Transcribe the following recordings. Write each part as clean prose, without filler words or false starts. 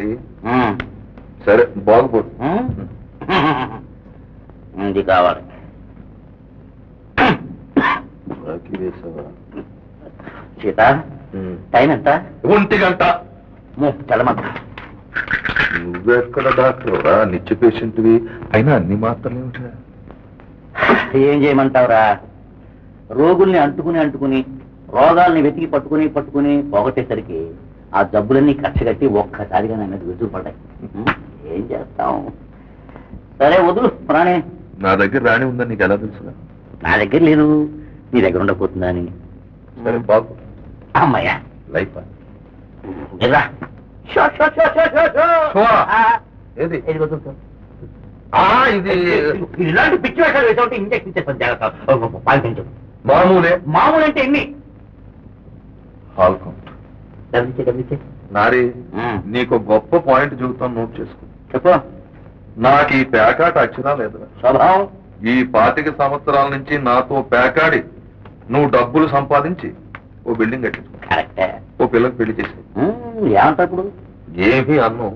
అది సరే బాగుపోదు ఇది కావాలి. సీత టైం ఎంత? 1 గంట. తెలమంట. నువ్వెక్కడ డాక్టర్రా? నిత్య పేషెంట్వి అయినా అన్ని మాత్రలు ఏమిటా? ఏం చేయమంటావురా? రోగుల్ని అంటుకుని రోగాల్ని వెతికి పట్టుకుని పోగొట్టేసరికి ఆ జబ్బులన్నీ కట్టగట్టి ఒక్కసారిగా నా మీద విసుగు పడ్డాయి. ఏం చేస్తాం? సరే వదులు ప్రాణి. నా దగ్గర రాణి ఉందని నీకు ఎలా తెలుసుగా? నా దగ్గర లేదు, నీ దగ్గర ఉండకపోతుందా అని. సరే బాగు. అమ్మయ్యా లైఫ్ ఏది ఇది? ఇలాంటి పిచ్చి వేషాలు వేసామంటే ఇంజక్షన్ చేస్తాను. జాగ్రత్త పాలించు. మామూలు అంటే ఎన్ని? Hall count. గమనించే నారి నీకు గొప్ప పాయింట్ చెబుతాను, నోట్ చేసుకో. చెప్పు. నాకు ఈ పేకాట అక్షరా లేదు. స్వభావం. ఈ 25 సంవత్సరాల నుంచి నాతో పేకాడి నువ్వు డబ్బులు సంపాదించి ఓ బిల్డింగ్ కట్టించు. కరెక్టే. ఓ పిల్లకి పెళ్లి చేసి ఏమంటా ఇప్పుడు? ఏమీ అన్ను.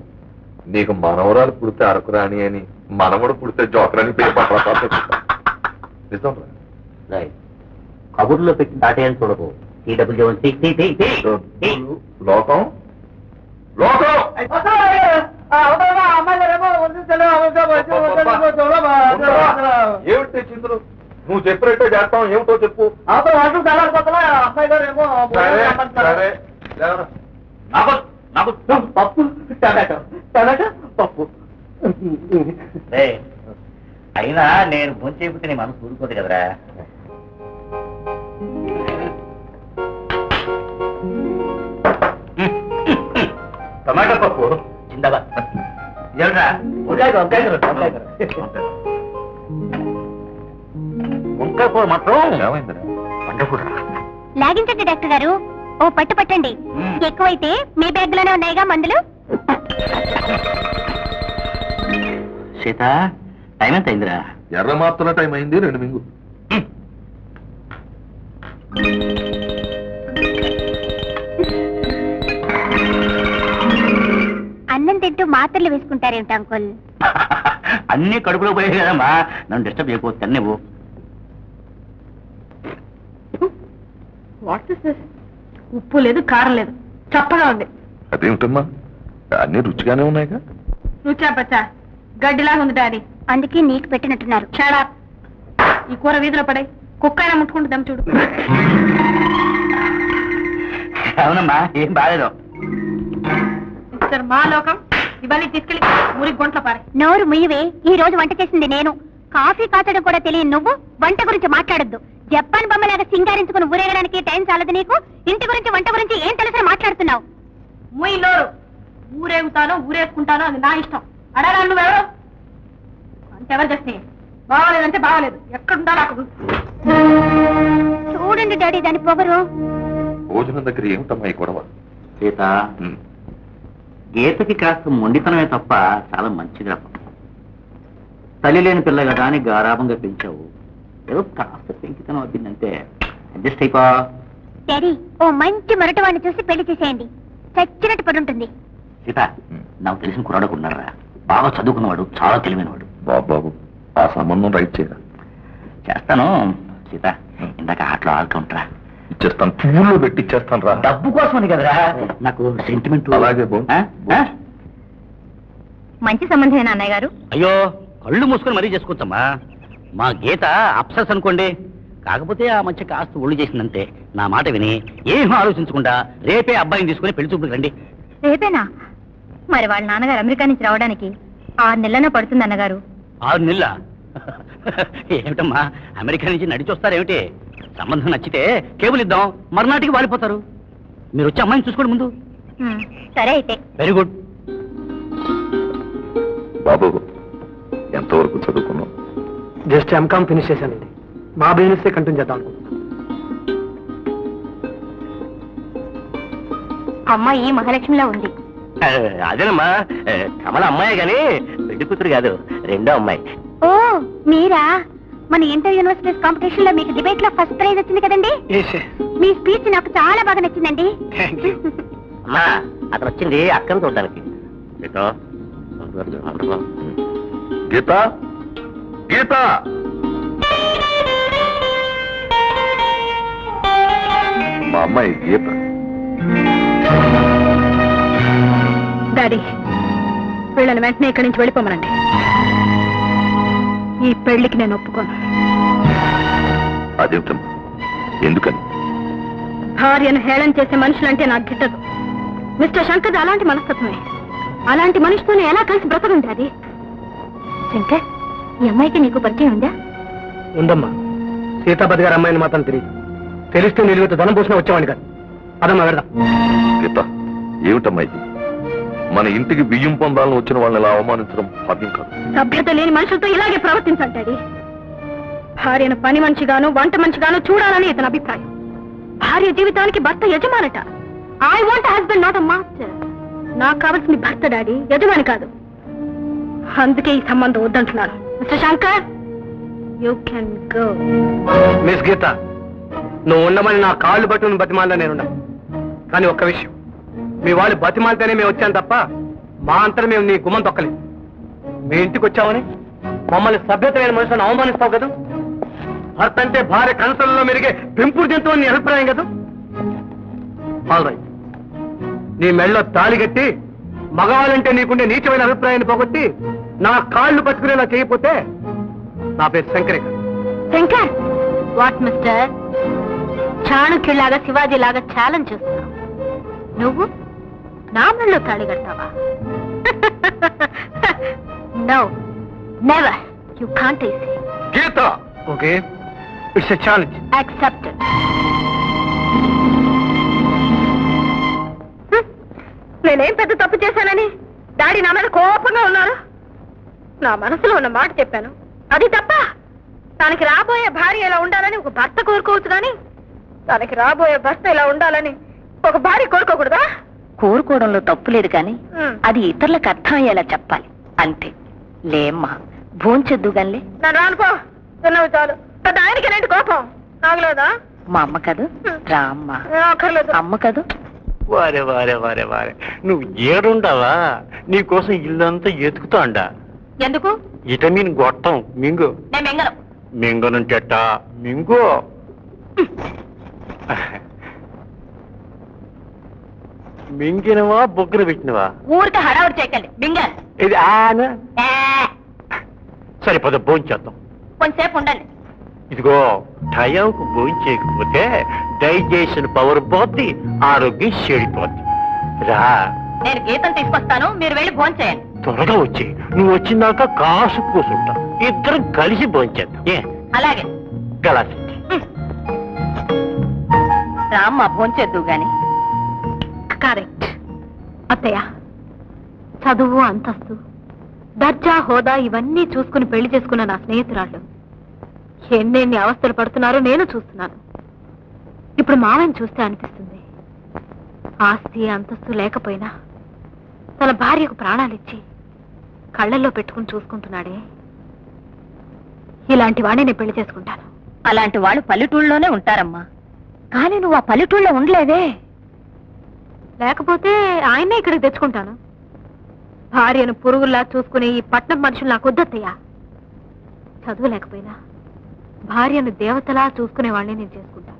నీకు మనవరాలు పుడితే అరకురాని అని, మనవడు పుడితే జోకరాని పేరు నిజం. కబుర్లో పెట్టి దాటేయాలని చూడకు. ఈ డబ్బులు లోకం లోకం ఏమిటి చిందులు? నువ్వు చెప్పినట్టే చేస్తాం. ఏమిటో చెప్పు. పప్పు టమాటో పప్పు. అయినా నేను భోంచేపితే నీ మనసు ఊరుకోదు కదరా. టమాటో పప్పు చిందబా. ఎవరా వంకాయ కూర మాత్రం వండకూర. లాగించండి డాక్టర్ గారు. ఓ పట్టు పట్టండి. ఎక్కువైతే మీ బ్యాగ్ లోనే ఉన్నాయిగా మందులు. సీత టైం ఎంత అయిందిరా? ఎర్ర మాత్రల టైం అయింది. 2 మింగు. అన్నం తింటూ మాత్రలు వేసుకుంటారేమిటి అంకుల్? అన్ని కడుపులో పోయాయి కదమ్మా, నన్ను డిస్టర్బ్ చేయకపోతే నువ్వు. ఉప్పు లేదు, కారం లేదు, చప్పగా ఉంది. అదేమిటమ్మా, అన్ని రుచిగానే ఉన్నాయిగా. రుచా పచ్చా గడ్డిలాగా ఉంది డాడీ. అందుకే నీకు పెట్టినట్టున్నారు. చాలా ఈ కూర వీధిలో పడే కుక్క అయినా ముట్టుకుంటుందాం చూడు. అవునమ్మా, ఏం బాగాలేదు. మా లోకం ఇవన్నీ తీసుకెళ్లి మురికి గుంట్లో పారే. నోరు ముయ్యవే. ఈ రోజు వంట చేసింది నేను. కాఫీ కాచడం కూడా తెలియని నువ్వు వంట గురించి మాట్లాడొద్దు. జపాన్ బొమ్మలాగా సింగారించుకుని ఊరేగడానికి టైం చాలదు నీకు. ఇంటి గురించి వంట గురించి ఏం తెలుసని మాట్లాడుతున్నావు? ముయ్యి నోరు. ఊరేగుతానో ఊరేసుకుంటానో అది నా ఇష్టం. అడగా నువ్వెవరు? అంతెవరు చేస్తే బాగోలేదంటే బాగోలేదు. ఎక్కడుందా నాకు చూడండి డాడీ దాని పొగరు. భోజనం దగ్గర ఏమిటమ్మా ఈ గొడవ? సీత, గీతకి కాస్త మొండితనమే తప్ప చాలా మంచిది. తల్లి లేని పిల్ల కదా అని గారాభంగా పెంచావు. ఏదో కాస్త పెంకితనం అవుతుందంటే అడ్జస్ట్ అయిపో. డాడీ, ఓ మంచి మొరటవాడిని చూసి పెళ్లి చేసేయండి. చచ్చినట్టు పడి ఉంటుంది. సీత, నాకు తెలిసిన కుర్రాడు ఉన్నారా, బాగా చదువుకున్నవాడు, చాలా తెలివైనవాడు. బాబు ఆ సంబంధం రైట్ చేయరా? చేస్తాను. సీత, ఇందాక ఆటలో ఆడుకుంటారా? ఇచ్చేస్తాను, పూల్లో పెట్టి ఇచ్చేస్తాను రా. డబ్బు కోసమని కదరా, నాకు సెంటిమెంట్. అలాగే మంచి సంబంధమేనా అన్నయ్య గారు? అయ్యో, కళ్ళు మూసుకొని మరీ చేసుకోవచ్చమ్మా. మా గీత అప్సెస్ అనుకోండి. కాకపోతే ఆ మధ్య కాస్త ఒళ్ళు చేసిందంటే నా మాట విని ఏం ఆలోచించకుండా రేపే అబ్బాయిని తీసుకుని పెళ్లి చూపులకు రండి. రేపేనా? మరి వాళ్ళ నాన్నగారు అమెరికా నుంచి రావడానికి 6 నెలలైనా పడుతుంది అన్నగారు. 6 నెలల? ఏమిటమ్మా, అమెరికా నుంచి నడిచొస్తారేమిటి? సంబంధం నచ్చితే కేబుల్ ఇద్దాం, మర్నాటికి వాలిపోతారు. మీరు వచ్చి అమ్మాయిని చూసుకోండి ముందు. సరే అయితే. Very good. బాబు, ఎంతవరకు చదువుకున్నావు? జస్ట్ ఎంకామ్ ఫినిష్ చేశానండి. మా బిజినెస్ కంటిన్యూ చేద్దాం అనుకుంటున్నాను. అమ్మాయి మహాలక్ష్మిలా ఉంది. అదేనమ్మా, కమల అమ్మాయి గాని పెళ్లి కూతురు కాదు, రెండో అమ్మాయి. ఓ మీరా? మన ఇంటర్ యూనివర్సిటీస్ కాంపిటీషన్ లో మీకు డిబేట్ లో ఫస్ట్ ప్రైజ్ వచ్చింది కదండి. మీ స్పీచ్ నాకు చాలా బాగా నచ్చిందండి. అమ్మా, అతను వచ్చింది అక్కను చూడడానికి. గీత గీత గీత మా అమ్మాయి గీత. డాడీ వీళ్ళని వెంటనే ఇక్కడి నుంచి వెళ్ళిపోమనండి. ఈ పెళ్లికి నేను ఒప్పుకోను. అదేమిటమ్మా, ఎందుకని? భార్యను హేళన చేసే మనుషులంటే నాకు గిట్టదు. మిస్టర్ శంకర్ అలాంటి మనస్తత్వమే. అలాంటి మనిషితోనే ఎలా కలిసి బ్రతకుంది అది? శంకర్, ఈ అమ్మాయికి నీకు పరిచయం ఉందా? ఉందమ్మా. సీతాపతి గారి అమ్మాయిని మాత్రం తెలియదు. తెలిస్తే నిలుగుతూ ధనం పోసినా వచ్చేవాడిని కాదు. అదమ్మా వెళ్దాం. గీత, ఏమిటమ్మా ఇది? మన ఇంటికి బియ్యం పొందాలని వచ్చిన వాళ్ళని ఇలా అవమానించడం భావ్యం కాదు. సభ్యత లేని మనుషులతో ఇలాగే ప్రవర్తించాలి డాడీ. భార్యను పని మనిషిగాను వంట మనిషిగాను చూడాలని ఇతని అభిప్రాయం. భార్య జీవితానికి భర్త యజమానట. I want husband, not a master. నాకు కావాల్సింది భర్త డాడీ, యజమాని కాదు. అందుకే ఈ సంబంధం వద్దంటున్నాను. Mister Shankar, you can go. Miss Geetha, నువ్వు ఉండమని నా కాళ్ళు పట్టుకుని బతిమాలలో నేనున్నా. కానీ ఒక్క విషయం, మీ వాళ్ళు బతిమాలితేనే మేము వచ్చాను తప్ప మా అంతరం మేము నీ గుమ్మం తొక్కలేదు. మీ ఇంటికి వచ్చామని మమ్మల్ని సభ్యత లేని మనుషులను అవమానిస్తావు కదా. భర్త అంటే భార్య కనసలలో మెరిగే పెంపుడు జంతువు నీ అభిప్రాయం కదా. ఆల్ రైట్, నీ మెళ్ళలో తాళి కట్టి మగవాళ్ళంటే నీకుండే నీచమైన అభిప్రాయాన్ని పోగొట్టి నా కాళ్ళు పట్టుకునేలా చేయకపోతే నా పేరు శంకరే కాదు. Shankar, what mister? చాణక్యులాగా శివాజీ లాగా ఛాలెంజ్ చేస్తున్నావు. నువ్వు నా మెళ్ళలో తాళి కడతావా? No, never. You can't easy. Geetha, okay, it's a challenge. Accepted. నేనేం పెద్ద తప్పు చేశానని డాడీ నా మీద కోపంగా ఉన్నారు. నా మనసులో ఉన్న మాట చెప్పాను, అది తప్ప. తనకి రాబోయే భార్య ఇలా ఉండాలని ఒక భర్త కోరుకోవచ్చు, కానీ తనకి రాబోయే భర్త ఇలా ఉండాలని ఒక భార్య కోరుకోకూడదా? కోరుకోవడంలో తప్పు లేదు కానీ అది ఇతరులకు అర్థం అయ్యేలా చెప్పాలి అంతే. లేమ్మా, భోంచొద్దు గానిలే. నన్ను రానుకో, తిన్నవి చాలు. పెద్ద ఆయనకి ఏంటి కోపం? నాగలేదా? మా అమ్మ కదూ, రా అమ్మా. అక్కర్లేదు. అమ్మ కదూ. వారే వారే వారే వారే, నువ్వు ఏడుండావా? నీకోసం ఇల్లంతా ఎతుకుతాండా. ఎందుకు? విటమిన్ గొట్టం మింగు. నేను మింగను. మింగను చెట్ట మింగు. మింగినవా బొగ్గున పెట్టినవా? ఊరికి హడావుడి చేయకండి, మింగాను. ఇది ఆన సరిపోదా, భోంచేద్దాం. కొంచెంసేపు ఉండండి. ఇదిగో, టయానికి భోంచేయకపోతే డైజెషన్ పవర్ పోద్ది, ఆరోగ్యం చెడిపోద్ది. రా, నేను గీతను తీసుకొస్తాను, మీరు వెళ్ళి భోంచేయండి. త్వరగా వచ్చి, నువ్వు వచ్చిందాక కాసు కూసుంటా. ఇద్దరం కలిసి భోంచేద్దాం. ఏ అలాగే. గలాసి రామ్మా, భోంచొద్దు గాని. కరెక్ట్. అత్తయ్య, చదువు, అంతస్తు, దర్జా, హోదా ఇవన్నీ చూసుకుని పెళ్లి చేసుకున్న నా స్నేహితురాళ్ళు ఎన్నెన్ని అవస్థలు పడుతున్నారో నేను చూస్తున్నాను. ఇప్పుడు మావయ్యని చూస్తే అనిపిస్తుంది, ఆస్తి అంతస్తు లేకపోయినా తన భార్యకు ప్రాణాలిచ్చి కళ్ళల్లో పెట్టుకుని చూసుకుంటున్నాడే. ఇలాంటి వాడిని నేను పెళ్లి చేసుకుంటాను. అలాంటి వాళ్ళు పల్లెటూళ్ళలోనే ఉంటారమ్మా. కానీ నువ్వు ఆ పల్లెటూళ్ళలో ఉండలేదే. లేకపోతే ఆయన్నే ఇక్కడికి తెచ్చుకుంటాను. భార్యను పురుగుల్లా చూసుకుని ఈ పట్నం మనుషులు నాకు వద్దత్తయ్యా. చదువు లేకపోయినా భార్యను దేవతలా చూసుకునే వాళ్ళని నేను చేసుకుంటాను.